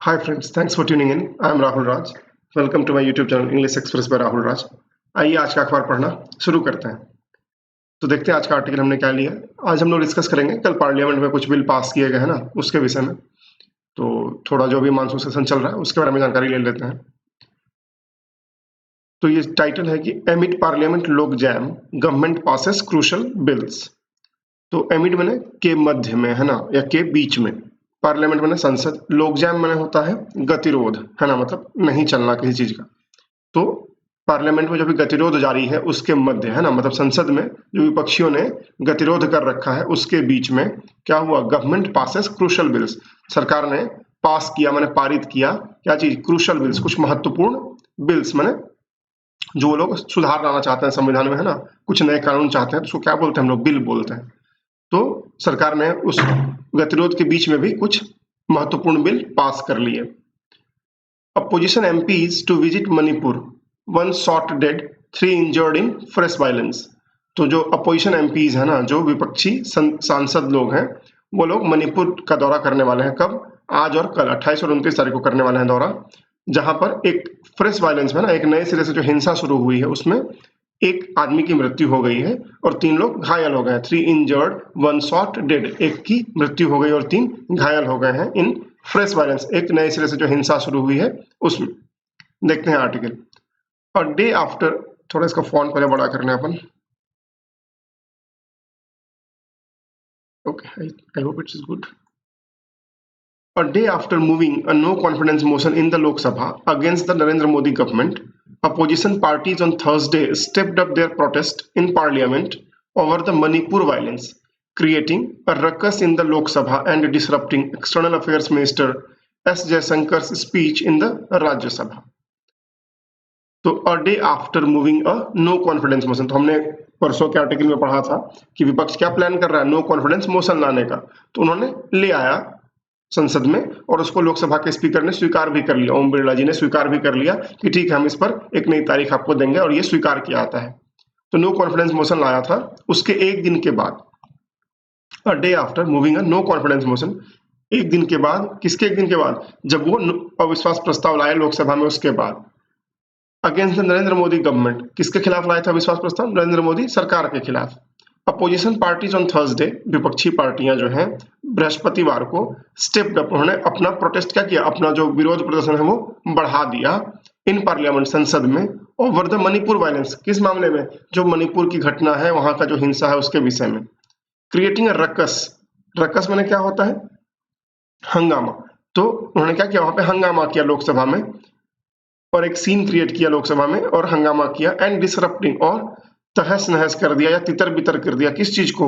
Hi friends, thanks for tuning in. I am Rahul Raj. Welcome to my YouTube channel English Express by Rahul Raj. आइए आज का अखबार पढ़ना शुरू करते हैं। तो देखते हैं आज का आर्टिकल हमने क्या लिया। आज हम लोग डिस्कस करेंगे कल पार्लियामेंट में कुछ बिल पास किए गए हैं ना, उसके विषय में। तो थोड़ा जो भी मानसून सेशन चल रहा है उसके बारे में जानकारी ले लेते हैं। तो ये टाइटल है कि एमिड पार्लियामेंट लोग jam government passes crucial bills. तो एमिड मैंने के मध्य में है ना, या के बीच में। पार्लियामेंट मैंने संसद, लोकजैम मैंने होता है गतिरोध, है ना, मतलब नहीं चलना किसी चीज का। तो पार्लियामेंट में जो भी गतिरोध जारी है उसके मध्य, है ना, मतलब संसद में जो विपक्षियों ने गतिरोध कर रखा है उसके बीच में क्या हुआ, गवर्नमेंट पासेस क्रूशल बिल्स। सरकार ने पास किया, मैंने पारित किया क्या चीज, क्रूशल बिल्स, कुछ महत्वपूर्ण बिल्स। मैंने जो वो लोग सुधार लाना चाहते हैं संविधान में, है ना, कुछ नए कानून चाहते हैं, तो उसको क्या बोलते हैं हम लोग, बिल बोलते हैं। तो सरकार ने उस गतिरोध के बीच में भी कुछ महत्वपूर्ण बिल पास कर लिए। Opposition MPs to visit Manipur, 1 shot dead, 3 injured in fresh violence. तो जो अपोजिशन एमपीज है ना, जो विपक्षी सांसद लोग हैं, वो लोग मणिपुर का दौरा करने वाले हैं। कब? आज और कल 28 और 29 तारीख को करने वाले हैं दौरा, जहां पर एक फ्रेश वायलेंस में ना, एक नए सिरे से जो हिंसा शुरू हुई है उसमें एक आदमी की मृत्यु हो गई है और 3 लोग घायल हो गए हैं। 3 इंजर्ड, 1 शॉट डेड, एक की मृत्यु हो गई और 3 घायल हो गए हैं इन फ्रेश वायलेंस, एक नए सिरे से जो हिंसा शुरू हुई है उसमें। देखते हैं आर्टिकल। और डे आफ्टर, थोड़ा इसका फॉन्ट पहले बड़ा करना है अपन। Okay, I hope it's good. A day after moving a no confidence motion in the Lok Sabha against the Narendra Modi government, opposition parties on Thursday stepped up their protest in parliament over the Manipur violence, creating a ruckus in the Lok Sabha and disrupting External Affairs Minister S. Jaisankar's speech in the Rajya Sabha. तो a day after moving a no confidence motion, तो हमने परसों के article में पढ़ा था कि विपक्ष क्या प्लान कर रहा है, नो कॉन्फिडेंस मोशन लाने का। तो उन्होंने ले आया संसद में और उसको लोकसभा के स्पीकर ने स्वीकार भी कर लिया, ओम बिरला जी ने स्वीकार भी कर लिया कि ठीक है, हम इस पर एक नई तारीख आपको देंगे, और ये स्वीकार किया जाता है। तो नो कॉन्फिडेंस मोशन लाया था। उसके एक दिन के बाद, a day after moving a no confidence motion, एक दिन के बाद, किसके एक दिन के बाद, जब वो अविश्वास प्रस्ताव लाए लोकसभा में, उसके बाद against the Narendra Modi government, किसके खिलाफ लाया था विश्वास प्रस्ताव, नरेंद्र मोदी सरकार के खिलाफ। अपोजिशन पार्टीज ऑन थर्सडे, विपक्षी पार्टियां जो हैं, बृहस्पतिवार को स्टेप्ड अप, उन्होंने अपना प्रोटेस्ट क्या किया, अपना जो विरोध प्रदर्शन है वो बढ़ा दिया इन पार्लियामेंट, संसद में, ओवर द मणिपुर वायलेंस। किस मामले में? जो मणिपुर की घटना है, वहां का जो हिंसा है उसके विषय में। क्रिएटिंग अ रकस, रकस मैंने क्या होता है, हंगामा। तो उन्होंने क्या किया, वहां पे हंगामा किया लोकसभा में, और एक सीन क्रिएट किया लोकसभा में और हंगामा किया, एंड डिसरप्टिंग, और तहस नहस कर दिया या तितर बितर कर दिया, किस चीज को,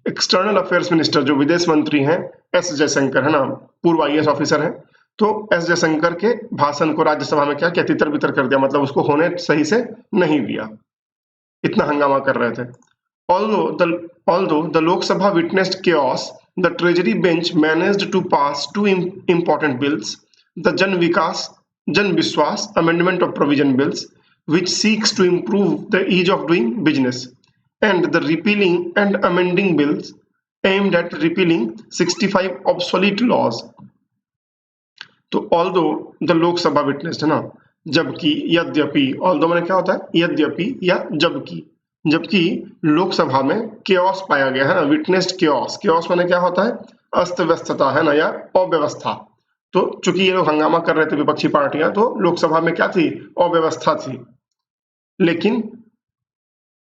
एक्सटर्नल अफेयर्स मिनिस्टर, जो विदेश मंत्री हैं, एस जयशंकर, है ना, पूर्व आईएएस ऑफिसर हैं। तो एस जयशंकर के भाषण को राज्यसभा में क्या किया, तितर बितर कर दिया, मतलब उसको होने सही से नहीं दिया, इतना हंगामा कर रहे थे। Although the Lok Sabha witnessed chaos, the Treasury bench managed to pass 2 important bills: the Jan Vishwas Amendment of Provision Bills, which seeks to improve the ease of doing business, and the Repealing and Amending Bills aimed at repealing 65 obsolete laws. तो although the Lok Sabha witnessed, है ना, जबकि, यद्यपि, although मैंने क्या होता है, यद्यपि या जबकि, जबकि लोकसभा में केओस पाया गया है ना, विटनेस्ड केओस, केओस माने क्या होता है, अस्त व्यस्तता, है ना, या अव्यवस्था। तो चूंकि ये लोग हंगामा कर रहे थे विपक्षी पार्टियां, तो लोकसभा में क्या थी, अव्यवस्था थी। लेकिन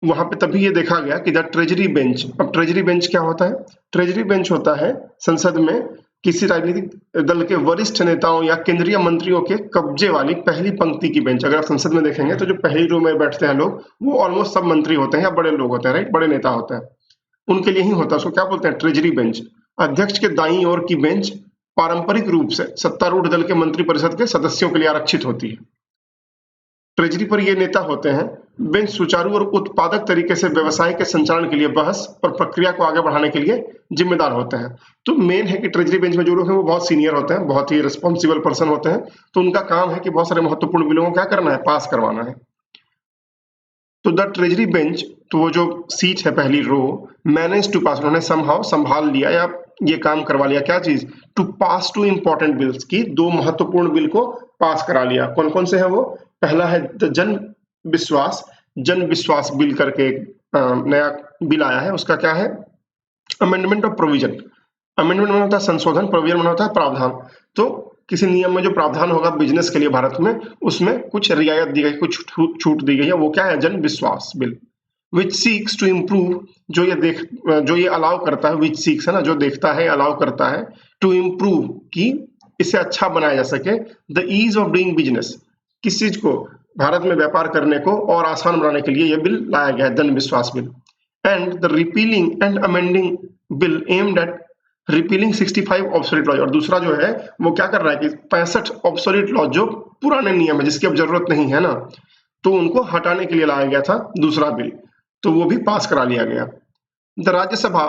वहां पे तभी ये देखा गया कि द ट्रेजरी बेंच, अब ट्रेजरी बेंच क्या होता है, ट्रेजरी बेंच होता है संसद में किसी राजनीतिक दल के वरिष्ठ नेताओं या केंद्रीय मंत्रियों के कब्जे वाली पहली पंक्ति की बेंच। अगर आप संसद में देखेंगे तो जो पहली रो में बैठते हैं लोग, वो ऑलमोस्ट सब मंत्री होते हैं या बड़े लोग होते हैं, राइट, बड़े नेता होते हैं, उनके लिए ही होता है। उसको क्या बोलते हैं, ट्रेजरी बेंच। अध्यक्ष के दाईं ओर की बेंच पारंपरिक रूप से सत्तारूढ़ दल के मंत्रिपरिषद के सदस्यों के लिए आरक्षित होती है। ट्रेजरी पर ये नेता होते हैं। बेंच सुचारू और उत्पादक तरीके से व्यवसाय के संचालन के लिए, बहस और प्रक्रिया को आगे बढ़ाने के लिए जिम्मेदार होते हैं। तो मेन है कि ट्रेजरी बेंच में जो लोग हैं वो बहुत सीनियर होते हैं, बहुत ही रिस्पॉन्सिबल पर्सन होते हैं। तो उनका काम है कि बहुत सारे महत्वपूर्ण बिलों को क्या करना है, पास करवाना है। तो द ट्रेजरी बेंच, तो वो जो सीट है पहली रो, मैनेज टू पास, उन्होंने समहाउ संभाल लिया या ये काम करवा लिया। क्या चीज? To pass two important bills, की 2 महत्वपूर्ण बिल को पास करा लिया। कौन कौन से हैं वो? पहला है द जन विश्वास बिल करके एक नया बिल आया है। उसका क्या है? Amendment of provision. अमेंडमेंट में होता है संशोधन, प्रोविजन में होता है प्रावधान। तो किसी नियम में जो प्रावधान होगा बिजनेस के लिए भारत में, उसमें कुछ रियायत दी गई, कुछ छूट दी गई है। वो क्या है? Jan Vishwas bill. Which seeks to improve, जो ये अलाउ करता है, विच सीक्स है ना, जो देखता है, अलाउ करता है, टू इम्प्रूव, की इसे अच्छा बनाया जा सके, the ease of doing business, किस चीज को? भारत में व्यापार करने को और आसान बनाने के लिए यह बिल लाया गया है, Jan Vishwas bill. And the repealing and amending bill aimed at repealing 65 obsolete laws. और दूसरा जो है वो क्या कर रहा है कि 65 ऑब्सोलीट लॉज, जो पुराने नियम है जिसकी अब जरूरत नहीं है ना, तो उनको हटाने के लिए लाया गया था दूसरा बिल, तो वो भी पास करा लिया गया। The Rajya Sabha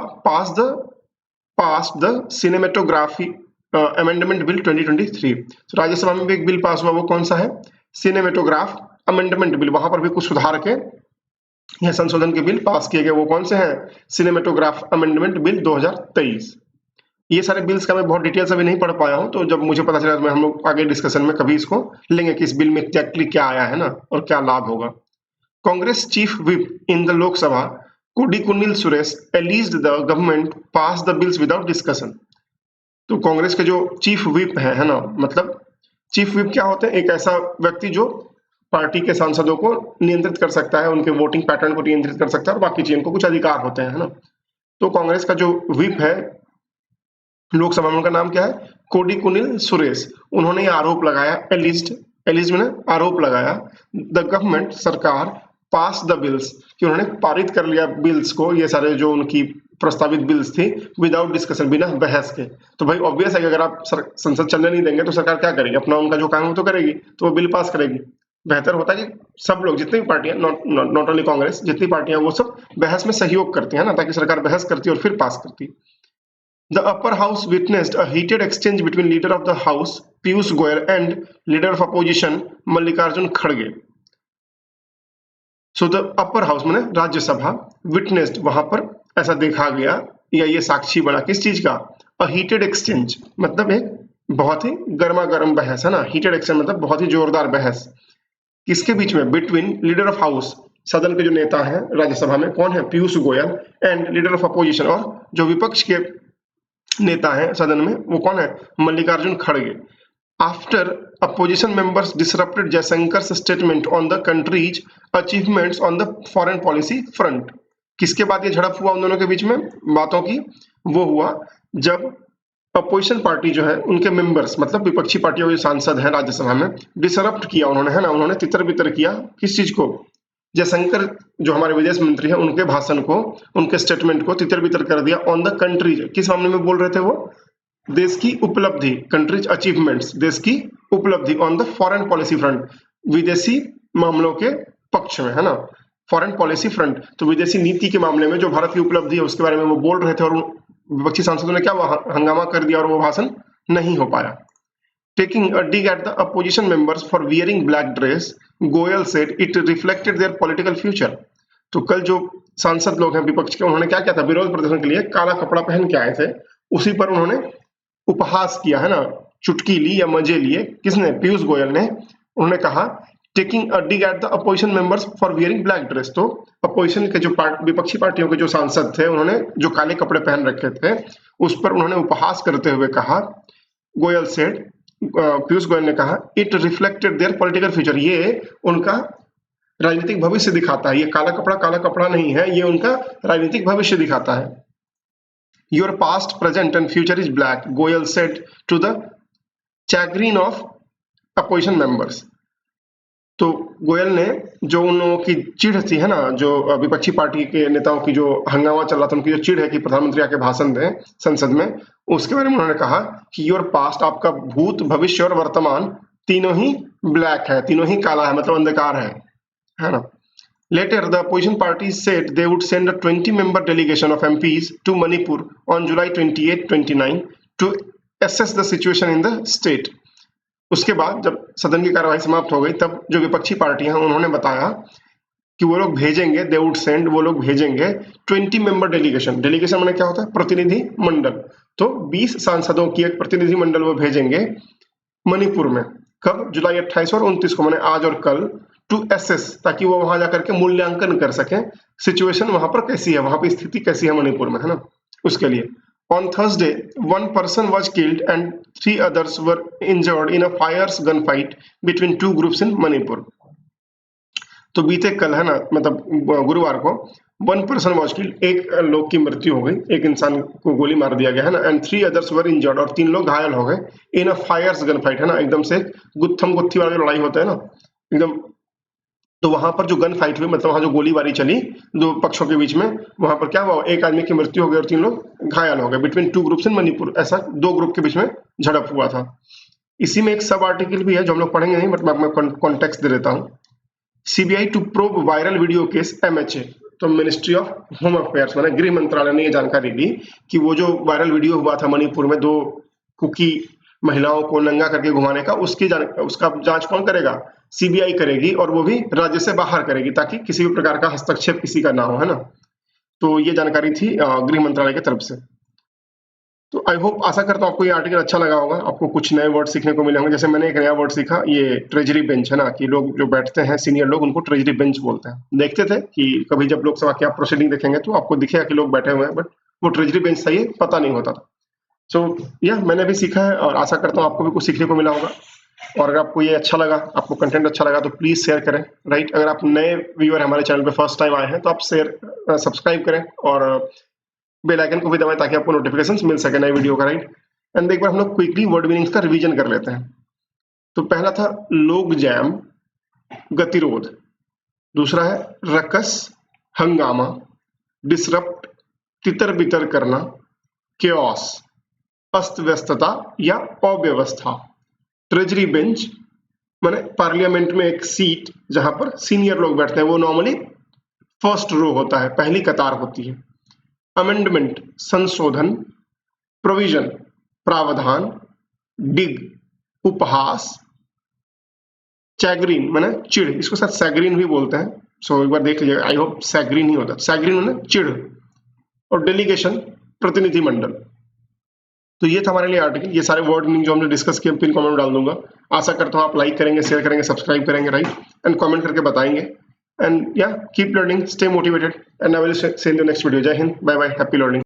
pass the cinematography amendment bill 2023। तो राज्यसभा में भी एक बिल पास हुआ, वो कौन सा है? Cinematograph amendment bill. वहां पर भी कुछ सुधार के या संशोधन के बिल पास किए गए। वो कौन से हैं? Cinematograph amendment bill 2023। ये सारे बिल्स का मैं बहुत डिटेल से अभी नहीं पढ़ पाया हूं, तो जब मुझे पता चला तो मैं हम लोग आगे डिस्कशन में कभी इसको लेंगे कि इस बिल में एग्जैक्टली क्या आया है ना, और क्या लाभ होगा। Congress chief whip in the Lok Sabha Kodikunnil Suresh एलिज्ड the government pass the bills without discussion. तो कांग्रेस के जो चीफ व्हिप है ना, मतलब चीफ व्हिप क्या होते हैं? एक ऐसा व्यक्ति जो पार्टी के सांसदों को नियंत्रित कर सकता है, उनके वोटिंग पैटर्न को नियंत्रित कर सकता है, और बाकी चीजों को कुछ अधिकार होते हैं, है ना। तो कांग्रेस का जो व्हिप है लोकसभा में, उनका नाम क्या है? कोडिकुनिल सुरेश। उन्होंने ये आरोप लगाया, एलिज्ड में आरोप लगाया, द गवर्नमेंट, सरकार, पास द बिल्स, कि उन्होंने पारित कर लिया बिल्स को, ये सारे जो उनकी प्रस्तावित बिल्स थी, विदाउट डिस्कशन, बिना बहस के। तो भाई ऑब्वियस है कि अगर आप संसद चलने नहीं देंगे तो सरकार क्या करेगी? अपना उनका जो काम है वो तो करेगी, तो वो बिल पास करेगी। बेहतर होता है कि सब लोग, जितनी भी पार्टियां, नॉट ओनली कांग्रेस, जितनी पार्टियां, वो सब बहस में सहयोग करती है ना, ताकि सरकार बहस करती है और फिर पास करती। The upper house witnessed a heated exchange between leader of the house Piyush Goyal and leader of opposition Mallikarjun Kharge. So the upper house माने राज्यसभा, witnessed, वहां पर ऐसा देखा गया या ये साक्षी बना किस चीज का? A heated exchange मतलब एक बहुत ही गर्मा गर्म बहस, है ना। heated exchange मतलब बहुत ही जोरदार बहस। किसके बीच में? Between leader of house, सदन के जो नेता हैं राज्यसभा में, कौन है? Piyush Goyal, and leader of opposition, और जो विपक्ष के नेता है सदन में, वो कौन है? मल्लिकार्जुन खड़गे। After opposition members disrupted Jaishankar statement on the countries achievements on the foreign policy front. किसके बाद ये झड़प हुआ उन दोनों के बीच में बातों की? वो हुआ जब अपोजिशन पार्टी जो है, उनके मेंबर्स मतलब विपक्षी पार्टियों के सांसद हैं राज्यसभा में, डिसरप्ट किया उन्होंने, है ना, उन्होंने तितर बितर किया। किस चीज को? जयशंकर जो हमारे विदेश मंत्री हैं, उनके भाषण को, उनके स्टेटमेंट को तितर बितर कर दिया ऑन द कंट्रीज। किस मामले में बोल रहे थे वो? देश की उपलब्धि, कंट्रीज अचीवमेंट्स, देश की उपलब्धि, on the foreign policy front, विदेशी मामलों के पक्ष में, है ना, फॉरेन पॉलिसी फ्रंट। तो विदेशी नीति के मामले में जो भारत की उपलब्धि है उसके बारे में वो बोल रहे थे, और विपक्षी सांसदों ने क्या हंगामा कर दिया और वो भाषण नहीं हो पाया। Taking a dig at the opposition members for wearing black dress, Goyal said it reflected their political future. तो कल जो सांसद लोग हैं विपक्ष के, उन्होंने क्या किया था? विरोध प्रदर्शन के लिए काला कपड़ा पहन के आए थे, उसी पर उन्होंने उपहास किया, है ना, चुटकी ली या मजे लिए। किसने? पीयूष गोयल ने। उन्होंने कहा taking a dig at the opposition members for wearing black dress. तो अपोजिशन के जो विपक्षी पार्टियों के जो सांसद थे, उन्होंने जो काले कपड़े पहन रखे थे, उस पर उन्होंने उपहास करते हुए कहा, गोयल सेड, पीयूष गोयल ने कहा, it reflected there political future, ये उनका राजनीतिक भविष्य दिखाता है। ये काला कपड़ा नहीं है, ये उनका राजनीतिक भविष्य दिखाता है। Your past, present and future is black, Goyal said to the chagrin of opposition members. तो गोयल ने, जो उन लोगों की चिढ़ थी, है ना, जो विपक्षी पार्टी के नेताओं की जो हंगामा चल रहा था, उनकी जो चिढ़ है कि प्रधानमंत्री आके भाषण दें संसद में, उसके बारे में उन्होंने कहा कि योर पास्ट, आपका भूत, भविष्य और वर्तमान तीनों ही ब्लैक है, तीनों ही काला है, मतलब अंधकार है ना। Later, the opposition parties said they would send a 20-member delegation of MPs to Manipur on July 28-29 to assess the situation in the state. उसके बाद जब सदन की कार्यवाही समाप्त हो गई, तब जो विपक्षी पार्टियां हैं उन्होंने बताया कि वो लोग भेजेंगे, दे वुड सेंड, वो लोग भेजेंगे 20 मेंबर डेलीगेशन। डेलीगेशन माने क्या होता है? प्रतिनिधि मंडल। तो 20 सांसदों की एक प्रतिनिधिमंडल वो भेजेंगे मणिपुर में। कब? जुलाई 28 और 29 को, माने आज और कल, टू एसेस, ताकि वो वहां जाकर के मूल्यांकन कर सकें सिचुएशन वहां पर कैसी है, वहां पर स्थिति कैसी है मणिपुर में, है ना, उसके लिए। On Thursday, one person was killed and 3 others were injured in a fierce gunfight between two groups in Manipur. तो बीते कल, है ना, मतलब गुरुवार को, 1 person was killed, एक लोग की मृत्यु हो गई, एक इंसान को गोली मार दिया गया, है ना, एंड 3 others were injured, और 3 लोग घायल हो गए इन अ फायर्स गन फाइट, है ना, एकदम से गुत्थम गुत्थी वाला जो लड़ाई होता है ना, एकदम। तो वहां पर जो गन फाइट हुई, मतलब वहां जो गोलीबारी चली दो पक्षों के बीच में, वहां पर क्या हुआ, एक आदमी की मृत्यु हो गई और 3 लोग घायल हो गए। बिटवीन 2 ग्रुप्स इन मणिपुर, ऐसा 2 ग्रुप के बीच में झड़प हुआ था। इसी में एक सब आर्टिकल भी है जो हम लोग पढ़ेंगे नहीं, बट मैं कॉन्टेक्स्ट दे देता हूँ। CBI to probe viral video case MHA. तो मिनिस्ट्री ऑफ होम अफेयर्स, माने गृह मंत्रालय ने यह जानकारी दी कि वो जो वायरल वीडियो हुआ था मणिपुर में 2 कुकी महिलाओं को नंगा करके घुमाने का, उसका जांच कौन करेगा? सीबीआई करेगी, और वो भी राज्य से बाहर करेगी, ताकि किसी भी प्रकार का हस्तक्षेप किसी का ना हो, है ना। तो ये जानकारी थी गृह मंत्रालय की तरफ से। तो आई होप, आशा करता हूँ आपको ये आर्टिकल अच्छा लगा होगा, आपको कुछ नए वर्ड सीखने को मिले होंगे। जैसे मैंने एक नया वर्ड सीखा, ये ट्रेजरी बेंच, है ना, कि लोग जो बैठते हैं सीनियर लोग, उनको ट्रेजरी बेंच बोलते हैं। देखते थे कि कभी जब लोकसभा की आप प्रोसीडिंग देखेंगे तो आपको दिखेगा कि लोग बैठे हुए हैं, बट वो ट्रेजरी बेंच था, ये पता नहीं होता था। सो मैंने भी सीखा है, और आशा करता हूँ आपको भी कुछ सीखने को मिला होगा। और अगर आपको ये अच्छा लगा, आपको कंटेंट अच्छा लगा, तो प्लीज शेयर करें, राइट। अगर आप नए व्यूअर हमारे चैनल पे फर्स्ट टाइम आए हैं तो आप सब्सक्राइब करें और बेल आइकन को भी दबाएं, ताकि आपको नोटिफिकेशंस मिल सके नए वीडियो का, राइट। एंड एक बार हम लोग क्विकली वर्ड मीनिंग्स का रिवीजन कर लेते हैं। तो पहला था लोग जैम, गतिरोध। दूसरा है रकस, हंगामा, डिसरप्ट, तितर बितर करना, केओस, अस्त व्यस्तता या अव्यवस्था। ट्रेजरी बेंच माने पार्लियामेंट में एक सीट जहां पर सीनियर लोग बैठते हैं, वो नॉर्मली फर्स्ट रो होता है, पहली कतार होती है। अमेंडमेंट संशोधन, प्रोविजन प्रावधान, डिग उपहास, चैग्रीन माने चिढ़, इसको शायद सैग्रीन भी बोलते हैं, सो एक बार देख लीजिएगा, आई होप सैग्रीन ही होता है। सैग्रीन माने चिढ़, और डेलीगेशन प्रतिनिधिमंडल। तो ये था हमारे लिए आर्टिकल। ये सारे वर्ड मीनिंग जो हमने डिस्कस किए पिन कमेंट में डाल दूंगा। आशा करता हूँ आप लाइक करेंगे, शेयर करेंगे, सब्सक्राइब करेंगे, राइट, एंड कमेंट करके बताएंगे। And yeah keep learning, stay motivated, and I will see you in the next video. Jai Hind, bye bye, happy learning.